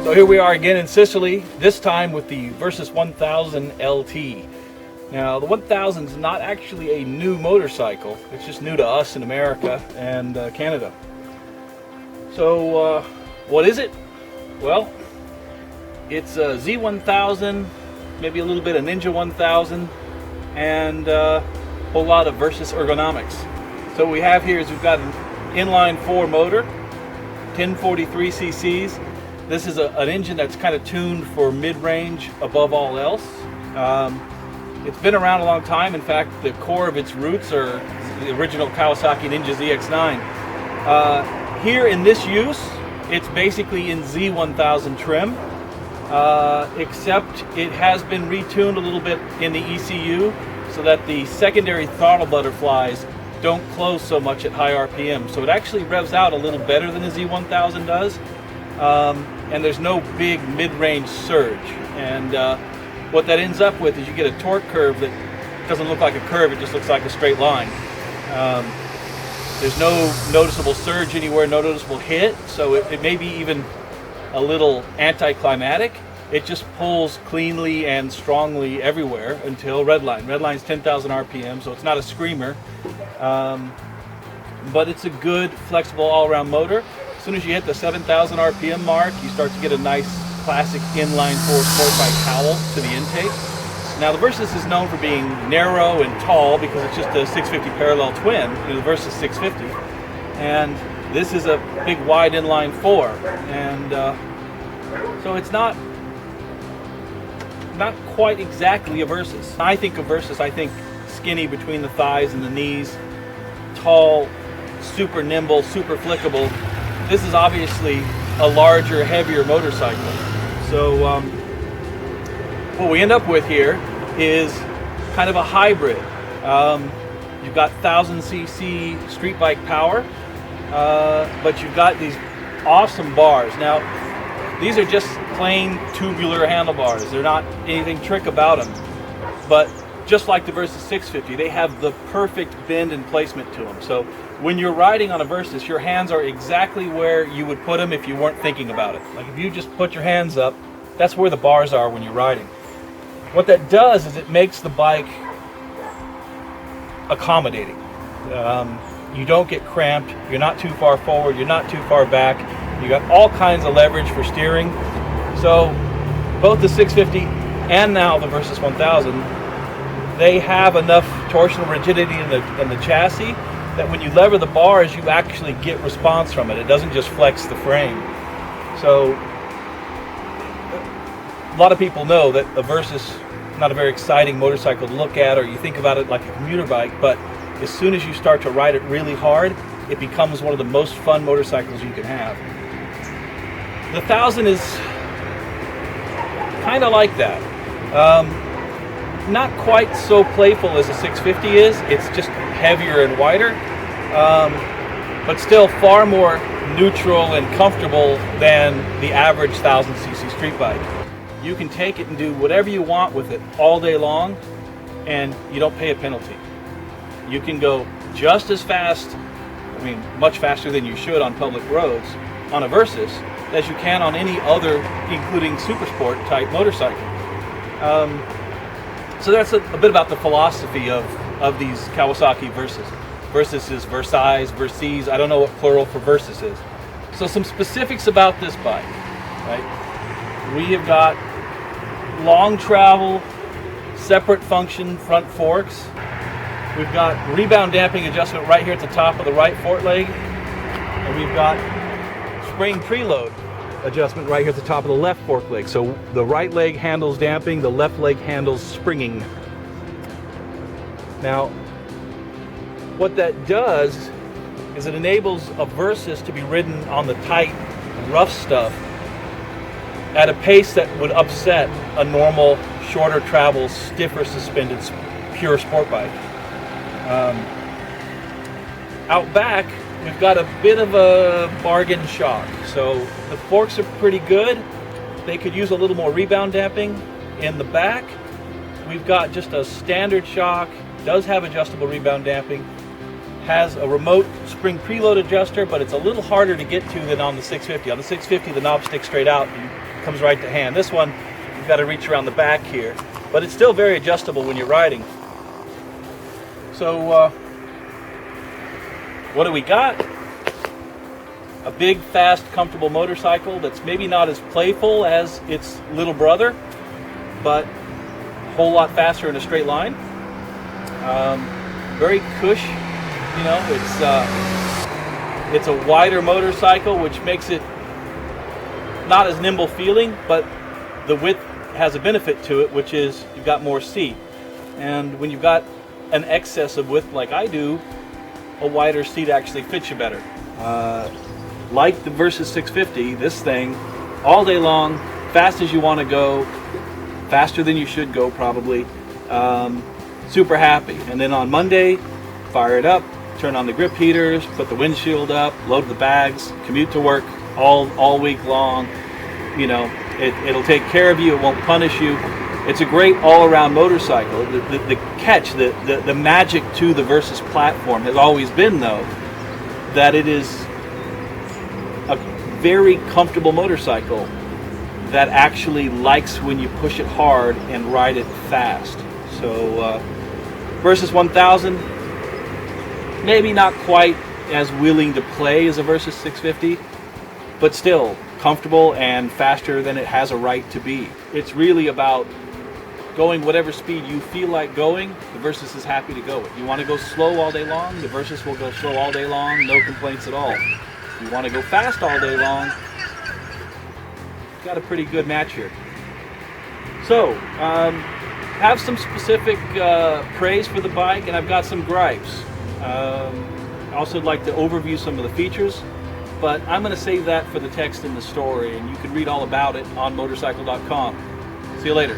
So here we are again in Sicily, this time with the Versys 1000 LT. Now the 1000 is not actually a new motorcycle, it's just new to us in America and Canada. So what is it? Well, it's a Z1000, maybe a little bit of Ninja 1000, and a whole lot of Versys ergonomics. So what we have here is we've got an inline 4 motor, 1043 cc's. This is an engine that's kind of tuned for mid-range above all else. It's been around a long time. In fact, the core of its roots are the original Kawasaki Ninja ZX9. Here in this use, it's basically in Z1000 trim, except it has been retuned a little bit in the ECU so that the secondary throttle butterflies don't close so much at high RPM. So it actually revs out a little better than the Z1000 does. And there's no big mid-range surge, and what that ends up with is you get a torque curve that doesn't look like a curve, it just looks like a straight line. There's no noticeable surge anywhere, no noticeable hit, so it may be even a little anticlimactic. It just pulls cleanly and strongly everywhere until redline. Redline's 10,000 RPM, so it's not a screamer, but it's a good, flexible, all-around motor. As soon as you hit the 7,000 RPM mark, you start to get a nice classic inline 4 sport bike cowl to the intake. Now the Versys is known for being narrow and tall because it's just a 650 parallel twin, the Versys 650, and this is a big wide inline 4, and so it's not quite exactly a Versys. I think of Versys, I think skinny between the thighs and the knees, tall, super nimble, super flickable. This is obviously a larger, heavier motorcycle. So what we end up with here is kind of a hybrid. You've got 1000cc street bike power, but you've got these awesome bars. Now, these are just plain tubular handlebars. They're not anything trick about them. But just like the Versys 650, they have the perfect bend and placement to them. So when you're riding on a Versys, your hands are exactly where you would put them if you weren't thinking about it. Like if you just put your hands up, that's where the bars are when you're riding. What that does is it makes the bike accommodating. You don't get cramped, you're not too far forward, you're not too far back, you got all kinds of leverage for steering. So both the 650 and now the Versys 1000, they have enough torsional rigidity in the chassis that when you lever the bars, you actually get response from it. It doesn't just flex the frame. So a lot of people know that a Versys is not a very exciting motorcycle to look at, or you think about it like a commuter bike, but as soon as you start to ride it really hard, it becomes one of the most fun motorcycles you can have. The 1000 is kind of like that. Not quite so playful as a 650 is. It's just heavier and wider, but still far more neutral and comfortable than the average 1000cc street bike. You can take it and do whatever you want with it all day long, and you don't pay a penalty. You can go just as fast, I mean much faster than you should on public roads, on a Versys as you can on any other, including super sport type motorcycle. So that's a bit about the philosophy of these Kawasaki Versys. Versys is Versys, Versys, I don't know what plural for Versys is. So some specifics about this bike, right? We have got long travel, separate function front forks. We've got rebound damping adjustment right here at the top of the right fork leg. And we've got spring preload adjustment right here at the top of the left fork leg. So the right leg handles damping, the left leg handles springing. Now, what that does is it enables a Versys to be ridden on the tight, rough stuff at a pace that would upset a normal, shorter travel, stiffer suspended, pure sport bike. Out back, we've got a bit of a bargain shock. So the forks are pretty good. They could use a little more rebound damping. In the back, we've got just a standard shock, does have adjustable rebound damping, has a remote spring preload adjuster, but it's a little harder to get to than on the 650. On the 650, the knob sticks straight out. You comes right to hand. This one, you've got to reach around the back here, but it's still very adjustable when you're riding. So what do we got? A big, fast, comfortable motorcycle that's maybe not as playful as its little brother, but a whole lot faster in a straight line. Very cush, you know, it's a wider motorcycle, which makes it not as nimble feeling, but the width has a benefit to it, which is you've got more seat. And when you've got an excess of width like I do, a wider seat actually fits you better. Like the Versys 650, this thing, all day long, fast as you want to go, faster than you should go probably, super happy. And then on Monday, fire it up, turn on the grip heaters, put the windshield up, load the bags, commute to work all week long. You know, it'll take care of you, it won't punish you. It's a great all-around motorcycle. The catch, the magic to the Versys platform has always been, though, that it is a very comfortable motorcycle that actually likes when you push it hard and ride it fast. So Versys 1000, maybe not quite as willing to play as a Versys 650, but still comfortable and faster than it has a right to be. It's really about going whatever speed you feel like going. The Versys is happy to go with. You want to go slow all day long, the Versys will go slow all day long, no complaints at all. If you want to go fast all day long, got a pretty good match here. So, have some specific praise for the bike, and I've got some gripes. I also like to overview some of the features, but I'm going to save that for the text in the story, and you can read all about it on Motorcycle.com. See you later.